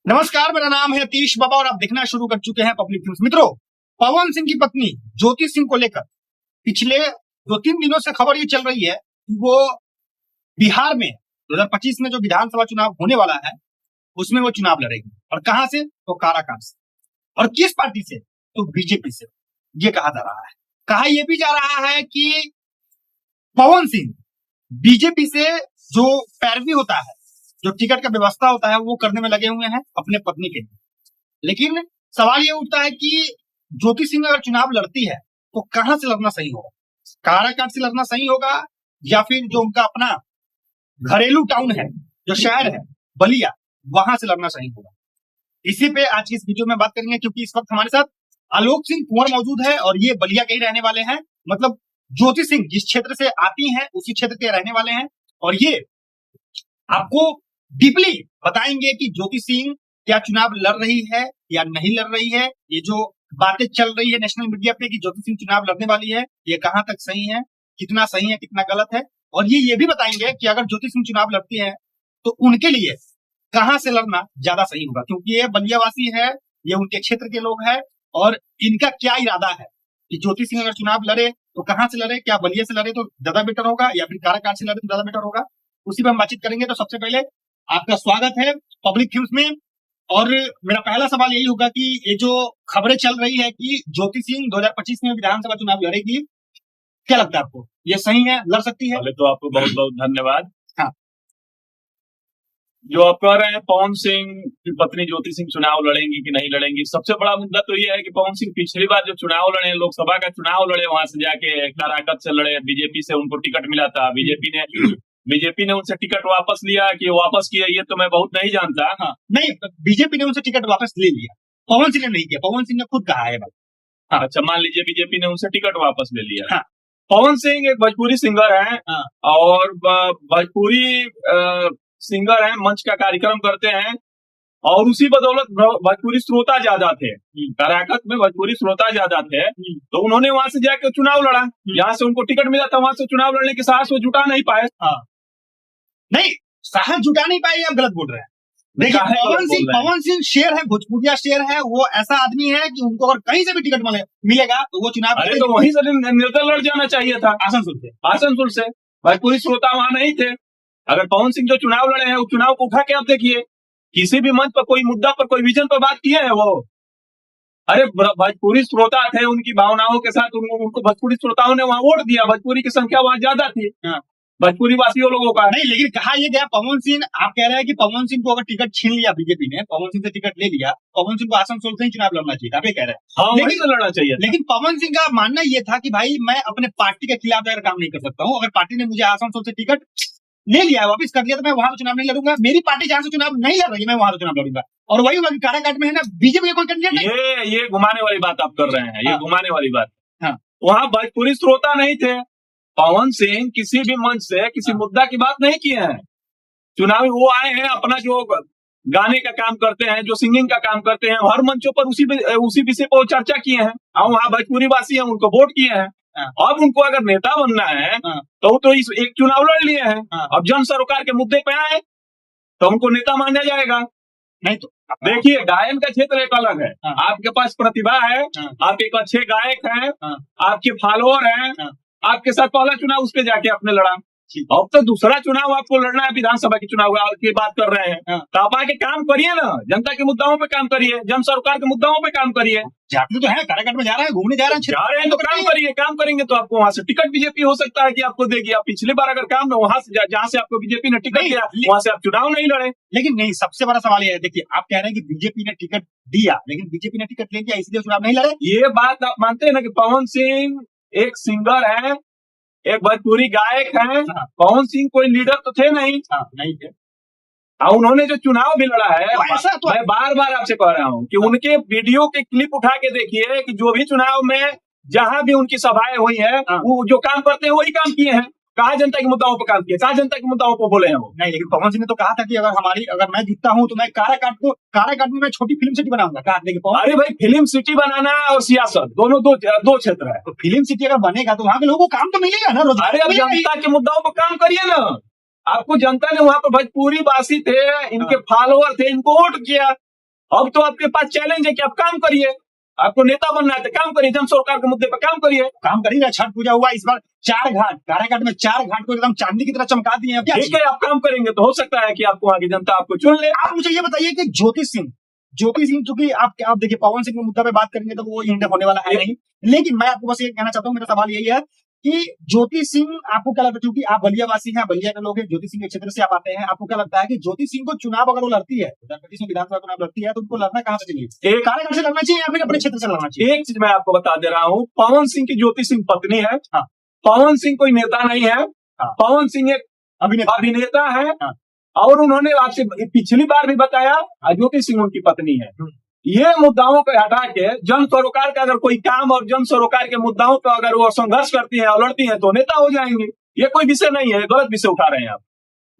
नमस्कार, मेरा नाम है अतीश बाबा और आप देखना शुरू कर चुके हैं पब्लिक न्यूज। मित्रों, पवन सिंह की पत्नी ज्योति सिंह को लेकर पिछले 2-3 दिनों से खबर ये चल रही है कि वो बिहार में 2025 में जो विधानसभा चुनाव होने वाला है उसमें वो चुनाव लड़ेगी। और कहां से? तो काराकाट से। और किस पार्टी से? तो बीजेपी से। ये कहा जा रहा है। कहा यह भी जा रहा है कि पवन सिंह बीजेपी से जो पैरवी होता है, जो टिकट का व्यवस्था होता है, वो करने में लगे हुए हैं अपने पत्नी के लिए। लेकिन सवाल ये उठता है कि ज्योति सिंह अगर चुनाव लड़ती है तो कहां से लड़ना सही होगा? काराकाट से लड़ना सही होगा या फिर जो उनका अपना घरेलू टाउन है, जो शहर है बलिया, वहां से लड़ना सही होगा? इसी पे आज की इस वीडियो में बात करेंगे, क्योंकि इस वक्त हमारे साथ आलोक सिंह कुंवर मौजूद है और ये बलिया के ही रहने वाले हैं। मतलब ज्योति सिंह जिस क्षेत्र से आती हैं उसी क्षेत्र के रहने वाले हैं और ये आपको डीपली बताएंगे कि ज्योति सिंह क्या चुनाव लड़ रही है या नहीं लड़ रही है। ये जो बातें चल रही है नेशनल मीडिया पे कि ज्योति सिंह चुनाव लड़ने वाली है, ये कहां तक सही है, कितना सही है, कितना गलत है। और ये भी बताएंगे कि अगर ज्योति सिंह चुनाव लड़ती है तो उनके लिए कहां से लड़ना ज्यादा सही होगा, क्योंकि ये बलियावासी है, ये उनके क्षेत्र के लोग हैं और इनका क्या इरादा है कि ज्योति सिंह अगर चुनाव लड़े तो कहां से लड़े, क्या बलिया से लड़े तो ज्यादा बेटर होगा या फिर काराकाट से लड़े तो ज्यादा बेटर होगा। उसी पर हम बातचीत करेंगे। तो सबसे पहले आपका स्वागत है पब्लिक न्यूज में। और मेरा पहला सवाल यही होगा कि ये जो खबरें चल रही है कि ज्योति सिंह 2025 में विधानसभा चुनाव लड़ेगी, क्या लगता है आपको, ये सही है, लड़ सकती है? पहले तो आपको बहुत बहुत धन्यवाद। हाँ। जो आप कह रहे हैं पवन सिंह की पत्नी ज्योति सिंह चुनाव लड़ेंगी कि नहीं लड़ेंगी, सबसे बड़ा मुद्दा तो ये है कि पवन सिंह पिछली बार जो चुनाव लड़े, लोकसभा का चुनाव लड़े, वहां से जाके काराकाट से लड़े, बीजेपी से उनको टिकट मिला था। बीजेपी ने उनसे टिकट वापस लिया कि वापस किया, ये तो मैं बहुत नहीं जानता। हाँ, नहीं, बीजेपी ने उनसे टिकट वापस ले लिया, पवन सिंह ने नहीं किया। पवन सिंह ने खुद कहा है। हाँ। अच्छा, मान लीजिए बीजेपी ने उनसे टिकट वापस ले लिया। हाँ। पवन सिंह एक भोजपुरी सिंगर है। हाँ। और भोजपुरी सिंगर है, मंच का कार्यक्रम करते हैं और उसी बदौलत भोजपुरी श्रोता ज्यादा थे। काराकाट में भोजपुरी श्रोता ज्यादा थे, तो उन्होंने वहां से जाकर चुनाव लड़ा। जहां से उनको टिकट मिला था वहां से चुनाव लड़ने के साहस वो जुटा नहीं पाए। हाँ। नहीं, साहस जुटा नहीं पाए, आप गलत बोल रहे हैं। देखिए, पवन सिंह शेर है, भोजपुरिया शेर है। वो ऐसा आदमी है कि उनको अगर कहीं से भी टिकट मिलेगा तो वो चुनाव, अरे तो वहीं से निर्दल लड़ जाना चाहिए था, आसनसोल से। भोजपुरी श्रोता वहां नहीं थे। अगर पवन सिंह जो चुनाव लड़े हैं, उस चुनाव को उठा के आप देखिए, किसी भी मंच पर कोई मुद्दा पर कोई विजन पर बात किए हैं वो? अरे भोजपुरी श्रोता थे, उनकी भावनाओं के साथ उनको भोजपुरी श्रोताओं ने वहां वोट दिया। भोजपुरी की संख्या वहां ज्यादा थी। हाँ। भोजपुरी वासियों लोगों का नहीं, लेकिन कहा यह गया पवन सिंह, आप कह रहे हैं कि पवन सिंह को अगर टिकट छीन लिया बीजेपी ने, पवन सिंह से टिकट ले लिया, पवन सिंह को आसनसोल से ही चुनाव लड़ना चाहिए, आप ये कह रहे हैं? हाँ, वहीं से लड़ना चाहिए। लेकिन पवन सिंह का मानना यह था कि भाई मैं अपने पार्टी के खिलाफ अगर काम नहीं कर सकता हूँ, अगर पार्टी ने मुझे आसनसोल से टिकट ले लिया है, वापिस कर लिया, तो मैं वहां चुनाव नहीं लड़ूंगा। मेरी पार्टी जहां से चुनाव नहीं लड़ रही, मैं वहां से चुनाव लड़ूंगा। और वही होगा कि काराकाट में है ना, बीजेपी का कोई कैंडिडेट नहीं। ये घुमाने वाली बात आप कर रहे हैं। ये घुमाने वाली बात। हाँ। वहां भोजपुरी श्रोता नहीं थे। पवन सिंह किसी भी मंच से किसी मुद्दा की बात नहीं किए हैं। चुनावी वो आए हैं, अपना जो गाने का काम करते हैं, जो सिंगिंग का काम करते हैं, हर मंचों पर उसी विषय पर चर्चा किए हैं। और वहाँ भोजपुरी वासी हैं, उनको वोट किए हैं। अब उनको अगर नेता बनना है तो इस एक चुनाव लड़ लिए हैं। अब जन सरोकार के मुद्दे पे आए तो उनको नेता माना जाएगा नहीं? तो देखिए, गायन का क्षेत्र एक अलग है। आपके पास प्रतिभा है, आप एक अच्छे गायक हैं, आपके फॉलोअर हैं, आपके साथ पहला चुनाव उस पे जाके आपने लड़ा। अब तो दूसरा चुनाव आपको लड़ना है, विधानसभा के चुनाव की बात कर रहे हैं। तो आप आके काम करिए ना, जनता के मुद्दाओं पे काम करिए, जन सरकार के मुद्दाओं पे काम करिए। जाते तो है, काराकाट में जा रहे हैं, घूमने जा रहे हैं तो काम करिए। काम करेंगे तो आपको वहां से टिकट बीजेपी हो सकता है कि आपको देगी। आप पिछली बार अगर काम ना वहां से जहां से आपको बीजेपी ने टिकट दिया, वहां से आप चुनाव नहीं लड़े। लेकिन नहीं, सबसे बड़ा सवाल ये है, देखिए आप कह रहे हैं कि बीजेपी ने टिकट दिया, लेकिन बीजेपी ने टिकट ले लिया इसलिए चुनाव नहीं लड़े। ये बात आप मानते हैं ना कि पवन सिंह एक सिंगर है, एक भोजपुरी गायक है। पवन सिंह कोई लीडर तो थे नहीं। नहीं थे। उन्होंने जो चुनाव भी लड़ा है, तो मैं बार बार आपसे कह रहा हूँ कि उनके वीडियो के क्लिप उठा के देखिए कि जो भी चुनाव में जहां भी उनकी सभाएं हुई है, वो जो काम करते हैं वही काम किए हैं। कहा जनता के मुद्दाओं पर काम किया, कहा जनता के मुद्दाओं पर बोले हैं वो? नहीं, लेकिन पवन सिंह ने तो कहा था कि अगर मैं जीतता हूं तो मैं काराकाट में मैं छोटी फिल्म सिटी बनाऊंगा। अरे भाई, फिल्म सिटी बनाना और सियासत दोनों दो क्षेत्र है। तो फिल्म सिटी अगर बनेगा तो वहां के लोगों को काम तो मिलेगा ना, रोजगार। अरे अब जनता के मुद्दाओं पर काम करिए ना। आपको जनता ने वहां पर भोजपुरी वासी थे, इनके फॉलोअर थे, इनको वोट किया। अब तो आपके पास चैलेंज है कि आप काम करिए, आपको नेता बनना है तो काम करिए, जन सरोकार के मुद्दे पर काम करिए। काम करिएगा। छठ पूजा हुआ इस बार, 4 घाट, काराकाट में 4 घाट को एकदम चांदी की तरह चमका दिए हैं। क्या ठीक है, आप काम करेंगे तो हो सकता है कि आपको आगे जनता आपको चुन ले। आप मुझे ये बताइए कि ज्योति सिंह, चूंकि आप देखिए पवन सिंह के मुद्दा पे बात करेंगे तो वो इंड होने वाला है नहीं, लेकिन मैं आपको बस ये कहना चाहता हूँ, मेरा सवाल यही है कि ज्योति सिंह, आपको क्या लगता है, क्योंकि आप बलिया वासी हैं, बलिया के लोग हैं, ज्योति सिंह के क्षेत्र से आप आते हैं, आपको क्या लगता है कि ज्योति सिंह को चुनाव अगर वो लड़ती है, 2025 में विधानसभा चुनाव लड़ती है, तो उनको लड़ना कहां से चाहिए? कारागार से लड़ना चाहिए या फिर अपने क्षेत्र से लड़ना चाहिए? एक चीज मैं आपको बता दे रहा हूँ, पवन सिंह की ज्योति सिंह पत्नी है। हाँ। पवन सिंह कोई नेता नहीं है। हाँ। पवन सिंह एक अभिनेता है। हाँ। और उन्होंने आपसे पिछली बार भी बताया, ज्योति सिंह उनकी पत्नी है। ये मुद्दाओं को हटा के जन सरोकार का अगर कोई काम और जन सरोकार के मुद्दाओं पर अगर वो संघर्ष करती है और लड़ती है तो नेता हो जाएंगे। ये कोई विषय नहीं है, गलत विषय उठा रहे हैं आप।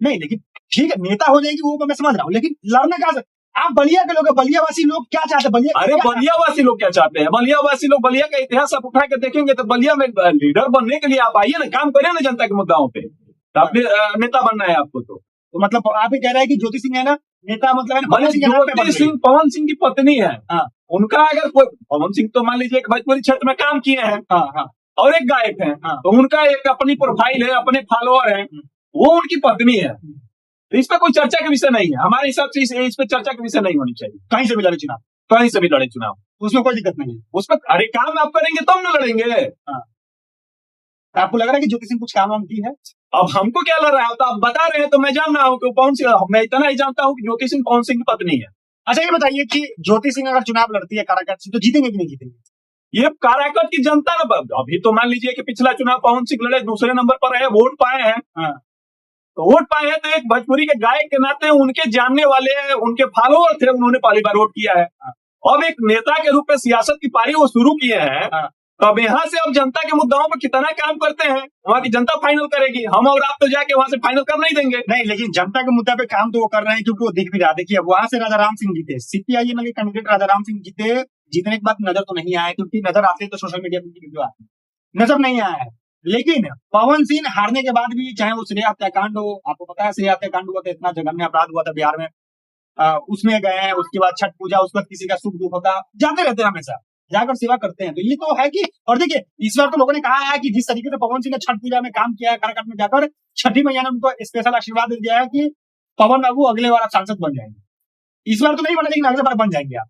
नहीं, लेकिन ठीक है, नेता हो जाएगी वो मैं समझ रहा हूँ, लेकिन लड़ना कहां से? आप बलिया के लोग, बलियावासी लोग क्या चाहते हैं? बलिया, अरे बलियावासी लोग क्या चाहते हैं? बलियावासी लोग, बलिया का इतिहास आप उठा के देखेंगे तो बलिया में लीडर बनने के लिए आप आइए ना, काम करिए ना जनता के मुद्दाओं पे, अपने नेता बनना है आपको। तो मतलब आप ही कह रहे हैं कि ज्योति सिंह है ना नेता, मतलब ज्योति सिंह पवन सिंह की पत्नी है। हाँ। उनका अगर कोई, पवन सिंह तो मान लीजिए एक भोजपुरी क्षेत्र में काम किए हैं। हाँ, हाँ। और एक गायक है। हाँ। तो उनका एक अपनी प्रोफाइल है, अपने फॉलोअर है, वो उनकी पत्नी है। तो इस पर कोई चर्चा का विषय नहीं है, हमारे हिसाब से इस पर चर्चा का विषय नहीं होनी चाहिए। कहीं से भी लड़े चुनाव, कहीं से भी लड़े चुनाव, उसमें कोई दिक्कत नहीं है। उस पर अरे काम आप करेंगे तब न लड़ेंगे। हाँ। आपको लग रहा है कि ज्योति सिंह कुछ काम वाम की है? अब हमको क्या लग रहा है, तो आप बता रहे हैं तो मैं जान रहा हूँ कि पवन सिंह, मैं इतना ही जानता हूँ कि ज्योति सिंह पवन सिंह की पत्नी है। अच्छा ये बताइए कि ज्योति सिंह अगर चुनाव लड़ती है काराकाट से तो जीतेंगे कि नहीं जीतेंगे? ये काराकाट की जनता ना, अभी तो मान लीजिए कि पिछला चुनाव पवन सिंह लड़े, दूसरे नंबर पर रहे, वोट पाए हैं। हाँ। तो वोट पाए हैं तो एक भोजपुरी के गायक के नाते उनके जानने वाले, उनके फॉलोअर थे, उन्होंने पहली बार वोट किया है। अब एक नेता के रूप में सियासत की पारी वो शुरू किए हैं। हाँ। तो अब यहाँ से अब जनता के मुद्दाओं पर कितना काम करते हैं वहाँ की जनता फाइनल करेगी, हम और आप तो जाके वहां से फाइनल कर नहीं देंगे। नहीं, लेकिन जनता के मुद्दा पे काम तो वो कर रहे हैं, क्योंकि वो दिख भी रहा है। देखिए अब वहां से राजा राम सिंह जीते, सीपीआईएम के कैंडिडेट राजा राम सिंह जीते, जीतने के बाद नजर तो नहीं आया, क्योंकि नजर आते तो सोशल मीडिया पर वीडियो आती, नजर नहीं आया है। लेकिन पवन सिंह हारने के बाद भी, चाहे वो श्रेया हत्याकांड हो, आपको पता है श्रेया हत्याकांड हुआ था, इतना जघन्य अपराध हुआ था बिहार में, उसमें गए हैं। उसके बाद छठ पूजा, उसके बाद किसी का सुख दुख होता, जाते रहते हैं, हमेशा जाकर सेवा करते हैं। तो ये तो है कि, और देखिए इस बार तो लोगों ने कहा है कि जिस तरीके से पवन सिंह ने छठ पूजा में काम किया है, काराकाट में जाकर, छठी मैया ने उनको स्पेशल आशीर्वाद दे दिया है कि पवन बाबू अगले बार आप सांसद बन जाएंगे। इस बार तो नहीं बने, लेकिन अगले बार बन जाएंगे आप।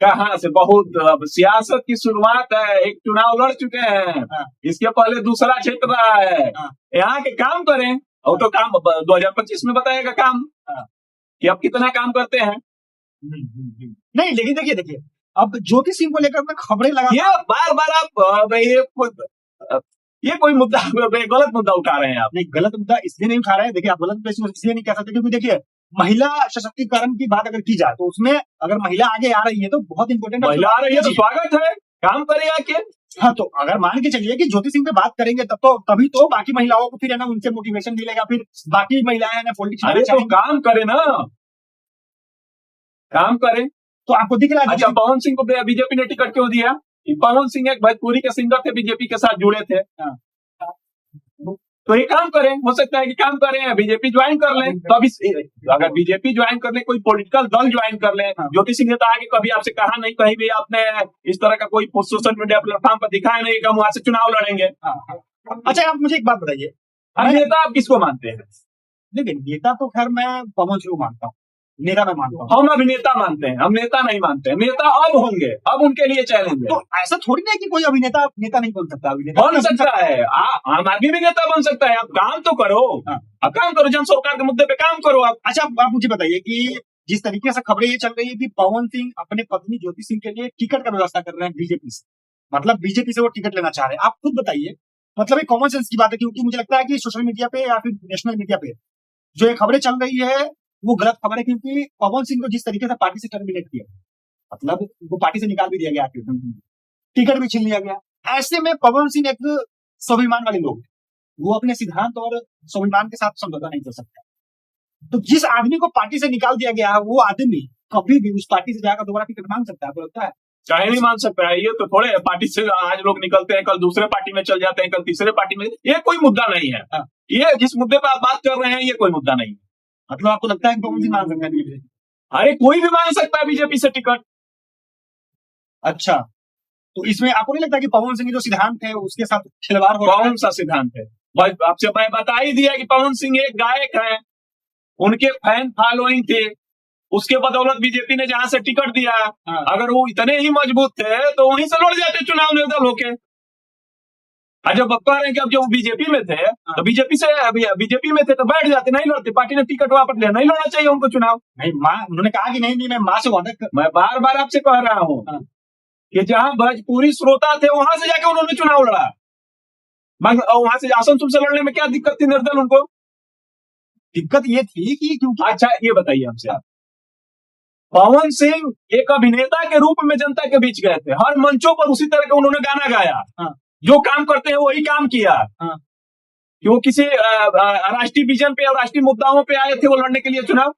कहाँ से, बहुत सियासत की शुरुआत है, एक चुनाव लड़ चुके हैं। हाँ। इसके पहले दूसरा क्षेत्र रहा है। हाँ। यहाँ के काम करें, और तो काम 2025 में बताएगा काम। हाँ। कि अब कितना काम करते हैं। नहीं, लेकिन देखिए अब ज्योति सिंह को लेकर खबरें लगा, ये बार बार आप ये कोई मुद्दा, गलत मुद्दा उठा रहे हैं आप। नहीं, गलत मुद्दा इसलिए नहीं उठा रहे हैं। देखिए आप गलत मुद्दा इसलिए नहीं कह सकते, क्योंकि देखिए महिला सशक्तिकरण की बात अगर की जाए तो उसमें अगर महिला आगे आ रही है तो बहुत इंपॉर्टेंट है। महिला आ रही है तो स्वागत है, काम करे आके। हाँ, तो अगर मान के चलिए कि ज्योति सिंह पे बात करेंगे तभी तो बाकी महिलाओं को फिर है ना उनसे मोटिवेशन मिलेगा, फिर बाकी महिलाएं है ना पॉलिटिक्स। अरे तो काम करे ना, काम करे। तो आपको दिख रहा है। अच्छा, पवन सिंह को बीजेपी ने टिकट क्यों दिया? पवन सिंह एक भोजपुरी के सिंगर थे, बीजेपी के साथ जुड़े थे। तो ये काम करें, हो सकता है कि काम करें, बीजेपी ज्वाइन कर लें। तो अभी अगर बीजेपी ज्वाइन कर ले, कोई पॉलिटिकल दल ज्वाइन कर ले। ज्योति सिंह ने तो आगे कभी आपसे कहा नहीं, कहीं भी आपने इस तरह का कोई सोशल मीडिया प्लेटफॉर्म पर दिखाया नहीं कि हम वहां से चुनाव लड़ेंगे। अच्छा, आप मुझे एक बात बताइए, नेता आप किसको मानते हैं? देखिए नेता तो खैर मैं पवन सिंह को मानता हूँ, नेता मैं मानता हूँ। हम अभिनेता मानते हैं, हम नेता नहीं मानते हैं। नेता अब होंगे, अब उनके लिए चैलेंज है। तो ऐसा थोड़ी ना कि कोई अभिनेता नेता नहीं बन सकता। अभिनेता बन सकता है, आम आदमी भी नेता बन सकता है। आप काम तो करो। आप काम करो, जन सरकार के मुद्दे पे काम करो आप। अच्छा, आप मुझे बताइए कि जिस तरीके से खबरें ये चल रही है कि पवन सिंह अपने पत्नी ज्योति सिंह के लिए टिकट का व्यवस्था कर रहे हैं बीजेपी से, मतलब बीजेपी से वो टिकट लेना चाह रहे हैं। आप खुद बताइए, मतलब ये कॉमन सेंस की बात है, क्योंकि मुझे लगता है कि सोशल मीडिया पे या फिर नेशनल मीडिया पे जो ये खबरें चल रही है वो गलत खबर है, क्योंकि पवन सिंह को जिस तरीके से पार्टी से टर्मिनेट किया, मतलब वो पार्टी से निकाल भी दिया गया, टिकट भी छीन लिया गया। ऐसे में पवन सिंह एक स्वाभिमान वाले लोग, वो अपने सिद्धांत और स्वाभिमान के साथ समझौता नहीं कर सकता। तो जिस आदमी को पार्टी से निकाल दिया गया, वो आदमी कभी भी उस पार्टी से जाकर दोबारा टिकट मांग सकता है, आपको लगता है? चाहे नहीं मान सकता है। ये तो थोड़े पार्टी से आज लोग निकलते हैं, कल दूसरे पार्टी में चल जाते हैं, कल तीसरे पार्टी में। ये कोई मुद्दा नहीं है। ये जिस मुद्दे पर आप बात कर रहे हैं, ये कोई मुद्दा नहीं है। मतलब आपको लगता है कि पवन सिंह मांग सकते हैं? अरे कोई भी मांग सकता है बीजेपी से टिकट। अच्छा, तो इसमें आपको नहीं लगता कि पवन सिंह के जो सिद्धांत है उसके साथ खिलवाड़ हो रहा है? कौन सा सिद्धांत है भाई? आपसे मैं बता ही दिया कि पवन सिंह एक गायक है, उनके फैन फॉलोइंग थे, उसके बदौलत बीजेपी ने जहां से टिकट दिया। हाँ। अगर वो इतने ही मजबूत थे तो वहीं से लड़ जाते चुनाव निर्दल होके। और जब कह रहे हैं कि अब जब बीजेपी में थे तो बीजेपी में थे तो बैठ जाते, नहीं लड़ते, पार्टी ने टिकट वापस लिया, नहीं लड़ना चाहिए उनको चुनाव। नहीं माँ, उन्होंने कहा कि नहीं मैं माँ से वादा मैं बार बार आपसे कह रहा हूँ हाँ। कि जहां भोजपुरी श्रोता थे वहां से जाके उन्होंने चुनाव लड़ा। वहां से आसनसोल से लड़ने में क्या दिक्कत थी निर्दल उनको? दिक्कत ये थी कि क्योंकि अच्छा ये बताइए हमसे आप, पवन सिंह एक अभिनेता के रूप में जनता के बीच गए थे, हर मंचों पर उसी तरह का उन्होंने गाना गाया। हाँ। जो काम करते हैं वही काम किया। हाँ। कि वो किसी राष्ट्रीय विजन पे और राष्ट्रीय मुद्दाओं पे आए थे वो लड़ने के लिए चुनाव।